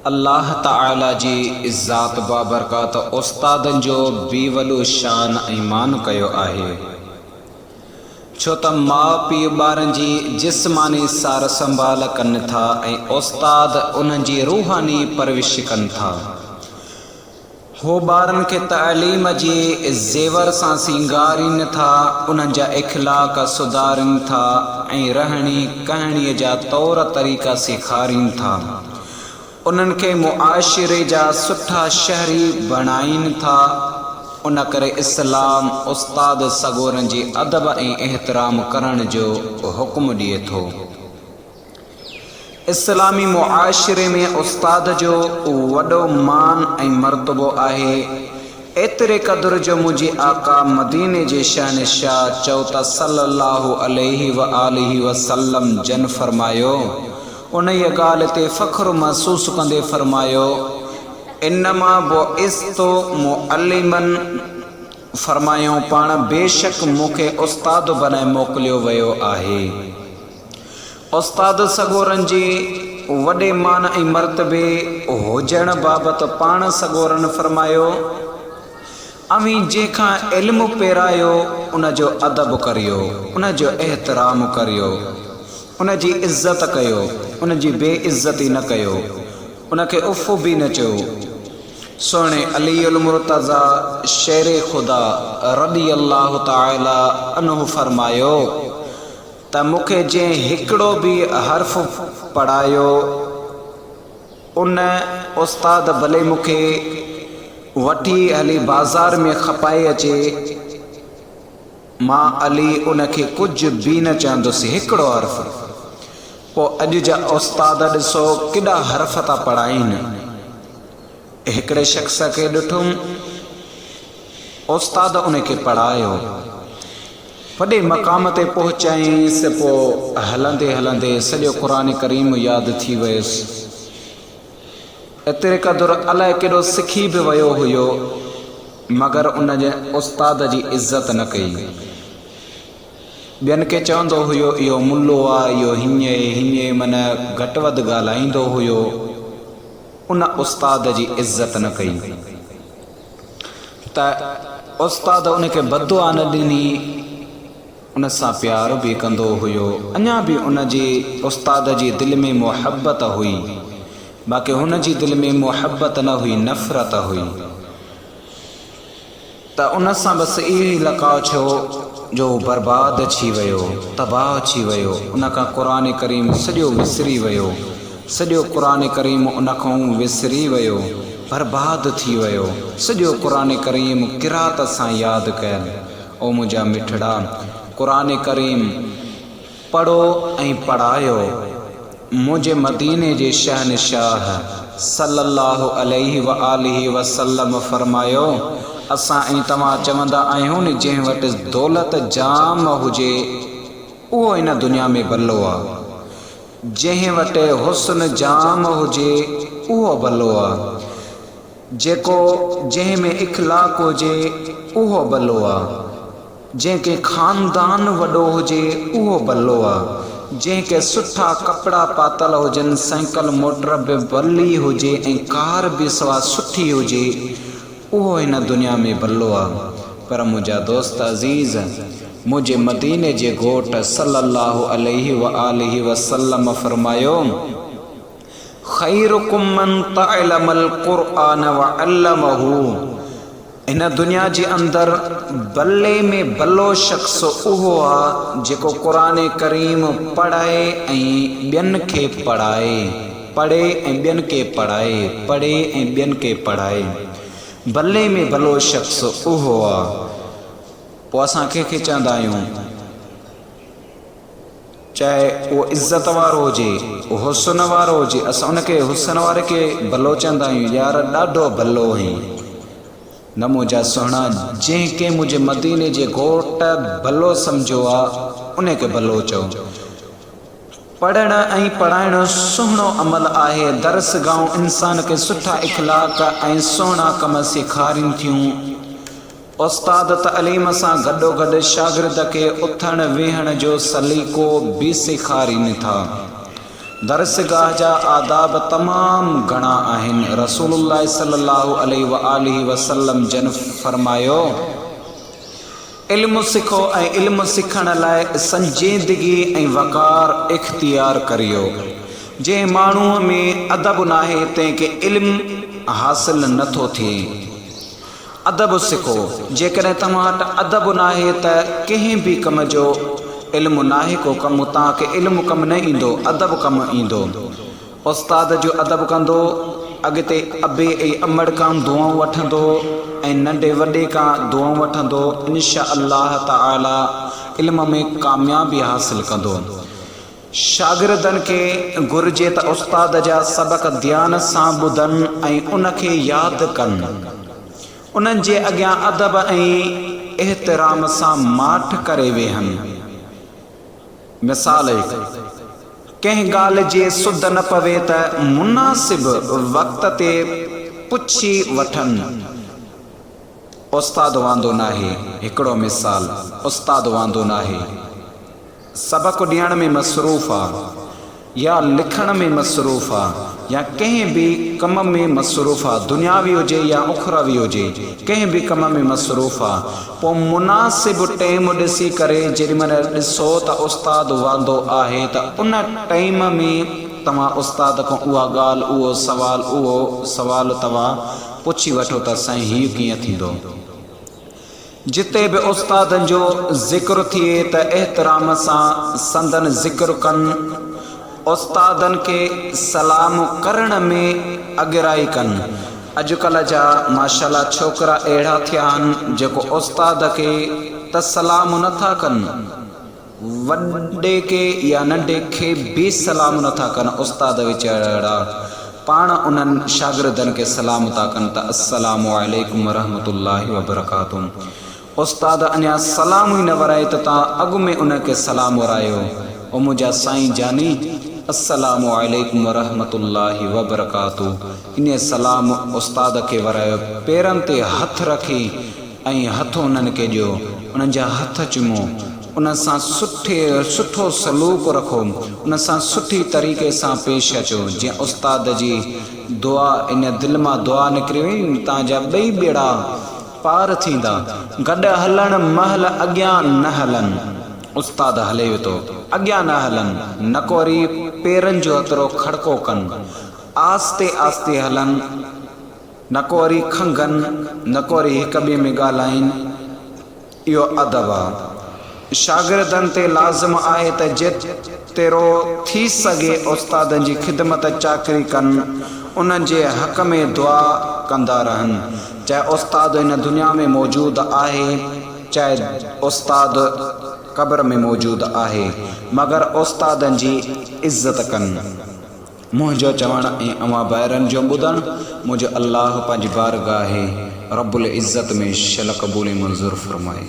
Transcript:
अल्लाह ताला जी इज़्ज़त बाबरकात उस्तादन जो बी वलो शान ईमान कयो आहे। छो त माउ पीउ ॿारनि जी जिस्मानी सार संभाल कनि था ऐं उस्ताद उन्हनि जी रूहानी परविश कनि था। हो ॿारनि खे तालीम जी ज़ेवर सां सिंगारीनि था, उन्हनि जा इख़लाक़ सुधारीनि था ऐं रहणी कहणीअ जा तौर तरीक़ा सेखारीनि था। उन्हनि खे मुआशिरे जा सुठा शहरी बणाइनि था। उन करे इस्लाम उस्ताद सगोरनि जी अदब ऐं एहतराम करण जो हुक्म ॾिए थो। इस्लामी मुआशिरे में उस्ताद जो वॾो मान ऐं मर्तबो आहे। एतिरे क़दुरु जो मुंहिंजे आका मदीने जे शहनशाह चओ त सल्लल्लाहु अलैहि व आलिहि वसल्लम जन फरमायो, उन ई ॻाल्हि ते फ़ख्रु महसूस कंदे फरमायो, इन्नमा बुइस्तु मुअल्लिमन, फरमायो पाण बेशक मूंखे उस्ताद बनाए मोकिलियो वियो आहे। उस्ताद सगोरनि जी वॾे मान ऐं मर्तबे हुजण बाबति पाण सगोरनि फरमायो, अवी जंहिंखां इल्मु पेरायो उन जो अदब करियो, उन जो एहतराम करियो, उन जी इज़्ज़त कयो, उन जी बेइज़्ज़ती न कयो, उन खे उफ़ बि न चयो। सोने अलीउल मुर्तज़ा शेर खुदा रदी अल्लाह ताला अन्हु फरमायो त मूंखे जंहिं हिकिड़ो बि हर्फ़ पढ़ायो, उन उस्ताद भले मूंखे वठी हली बाज़ार में खपाए अचे, मां अली उन खे कुझु बि न चवंदुसि, हिकिड़ो हर्फ़। पोइ अॼु जा उस्ताद ॾिसो केॾा हर्फ़ था पढ़ाइनि। हिकिड़े शख़्स खे ॾिठुमि, उस्ताद उन खे पढ़ायो, वॾे मक़ाम ते पहुचाईंसि, पोइ हलंदे हलंदे सॼो क़ुरान करीम यादि थी वियुसि। एतिरे क़दुरु अलाए केॾो सिखी बि वियो हुयो, मगर उन जे उस्ताद जी इज़त न कई। ॿियनि खे चवंदो हुयो इहो मुल्लो आहे, इहो हीअं माना घटि वधि ॻाल्हाईंदो हुयो, उन उस्ताद जी इज़त न कई। त उस्ताद उन खे बदुआ न ॾिनी, उन सां प्यार बि कंदो हुयो। अञा बि उन जी उस्ताद जी दिलि में मुहबत हुई, बाक़ी हुन जी दिलि में मुहबत न हुई, नफ़रत हुई। त उन सां बसि इहो लकाउ छो जो बर्बाद थी वियो, तबाह थी वियो। उन खां क़ुरान करीम सॼो विसरी वियो, सॼो क़ुरान करीम उन खां विसरी वियो, बर्बाद थी वियो। सॼो क़ुरान करीम किरात सां यादि कयल। ओ मुंहिंजा मिठड़ा, क़ुरान करीम पढ़ो ऐं पढ़ायो। मुंहिंजे मदीने जे शहनशाह सल्लल्लाहु अलैहि व आलिहि वसल्लम फरमायो, असां ऐं तव्हां चवंदा आहियूं न जंहिं वटि दौलत जाम हुजे उहो इन दुनिया में भलो आहे, जंहिं वटि हुस्न जाम हुजे उहो भलो आहे, जेको जंहिं में इख़लाक़ हुजे उहो भलो आहे, जंहिंखे ख़ानदान वॾो हुजे उहो भलो आहे, जंहिंखे सुठा कपिड़ा पातल हुजनि, साइकिल मोटर बि भली हुजे ऐं कार बि सवा सुठी हुजे, उहो हिन दुनिया में भलो आहे। पर मुंहिंजा दोस्त अज़ीज़, मुंहिंजे मदीने जे घोट सल्लल्लाहु अलैहि व आलिहि वसल्लम फरमायो, खैरुकुम मन तअल्लमल क़ुरआन व अल्लमहु। हिन दुनिया जे अंदरि भले में भलो शख़्स उहो आहे जेको क़ुरान करीम पढ़े ऐं ॿियनि खे पढ़ाए, पढ़े ऐं ॿियनि खे पढ़ाए, पढ़े ऐं ॿियनि खे पढ़ाए। भले में भलो शख़्स उहो आहे। पोइ असां कंहिंखे चवंदा आहियूं, चाहे उहो इज़त वारो हुजे, हुस्न वारो हुजे, असां उनखे हुस्न वारे खे भलो चवंदा आहियूं, यार ॾाढो भलो हुई। न मुंहिंजा सुहिणा, जंहिंखे मुंहिंजे मदीने जे घोट भलो सम्झो आहे उन खे भलो चओ। पढ़ण ऐं पढ़ाइण सुहिणो अमल आहे। दर्स गांव इंसान खे सुठा इख़लाक़ ऐं सुहिणा कम सेखारीनि थियूं। उस्ताद तलीम सां गॾोगॾु शागिर्द खे उथण वेहण जो सलीक़ो बि सेखारीनि था। दरसगाह जा आदाब तमामु घणा आहिनि। रसूलुल्लाह सल्लल्लाहु अलैहि व आलिहि वसल्लम जन फरमायो, इल्मु सिखो ऐं इल्मु सिखण लाइ संजीदगी ऐं वक़ार इख्तियार करियो। जंहिं माण्हूअ में अदब नाहे तंहिंखे इल्मु हासिल नथो थिए। अदब सिखो। जेकॾहिं तव्हां वटि अदब नाहे त कंहिं बि कम जो इल्मु नाहे को कमु तव्हांखे इल्मु कमु न ईंदो, अदब कमु ईंदो। उस्ताद जो अदब कंदो, अॻिते अबे ऐं अमड़ खां दुआऊं वठंदो ऐं नंढे वॾे खां दुआऊं वठंदो। इंशा अल्लाह ताला इल्म में कामयाबी हासिल कंदो। शागिर्दनि खे घुरिजे त उस्ताद जा सबक ध्यान सां ॿुधनि ऐं उनखे यादि कनि। उन्हनि जे अॻियां अदब ऐं एहतराम सां माठ करे वेहनि। मिसाल, कंहिं ॻाल्हि जे सुध न पवे त मुनासिब वक़्त ते पुछी वठनि। उस्ताद वांदो नाहे। हिकिड़ो मिसाल, उस्ताद वांदो नाहे, सबक ॾियण में मसरूफ़ आहे या लिखण में मसरूफ़ आहे या कंहिं बि कम में मसरूफ़ आहे, दुनियावी हुजे या उखरवी हुजे, कंहिं बि कम में मसरूफ़ आहे। पोइ मुनासिब टाइम ॾिसी करे जेॾीमहिल ॾिसो त उस्ताद वांदो आहे त उन टाइम में तव्हां उस्ताद खां उहा ॻाल्हि, उहो सवाल तव्हां पुछी वठो त साईं हीउ कीअं थींदो। जिते बि उस्तादनि जो ज़िक्र थिए त एहतराम सां संदन ज़िक्र कनि। उस्तादनि खे सलाम करण में अॻिराई कनि। अॼुकल्ह जा माशाल्लाह छोकिरा अहिड़ा थिया आहिनि जेको उस्ताद खे त सलाम नथा कनि, वॾे खे या नंढे खे बि सलाम नथा कनि। उस्ताद वीचारा पाण उन्हनि शागिर्दनि खे सलाम था कनि त अस्सलामु अलैकुम वरहमतुल्लाहि वबरकातुहू। उस्ताद अञा सलाम ई न वराए त तव्हां अॻु में उनखे सलाम वरायो। ओ मुंहिंजा साईं जानी, अस्सलामु अलैकुम वरहमतुल्लाहि वबरकातुहू। इन सलाम उस्ताद खे वरायो। पेरनि ते हथ रखी ऐं हथ उन्हनि खे ॾियो, उन्हनि जा हथ चुमो, उन सां सुठो सलूक रखो, उन सां सुठी तरीक़े सां पेश अचो। जीअं उस्ताद जी दुआ इन दिलि मां दुआ निकिरी वई, तव्हांजा ॿई ॿेड़ा पार थींदा। गॾु हलण महल अॻियां न हलनि, उस्ताद हले वेठो, अॻियां न हलनि, न को वरी पेरनि जो एतिरो खड़को कनि, आस्ते आस्ते हलनि, न को वरी खंघनि, न को वरी हिक ॿिए में ॻाल्हाइनि। इहो अदब आहे। शागिर्दनि ते लाज़िम आहे त जेतिरो थी सघे उस्तादनि जी ख़िदमत चाकरी कनि, उन्हनि जे हक़ में दुआ कंदा रहनि। चाहे उस्ताद इन दुनिया में मौजूदु आहे, चाहे उस्ताद क़ब्र में मौजूदु आहे, मगर उस्तादनि जी इज़त कनि। मुंहिंजो चवणु ऐं अवां ॿाहिरनि जो ॿुधणु, मुंहिंजो अल्लाह पंहिंजी बारगाह रब्बुल इज़्ज़त में शल क़बूल मंज़ूर फ़रमाए।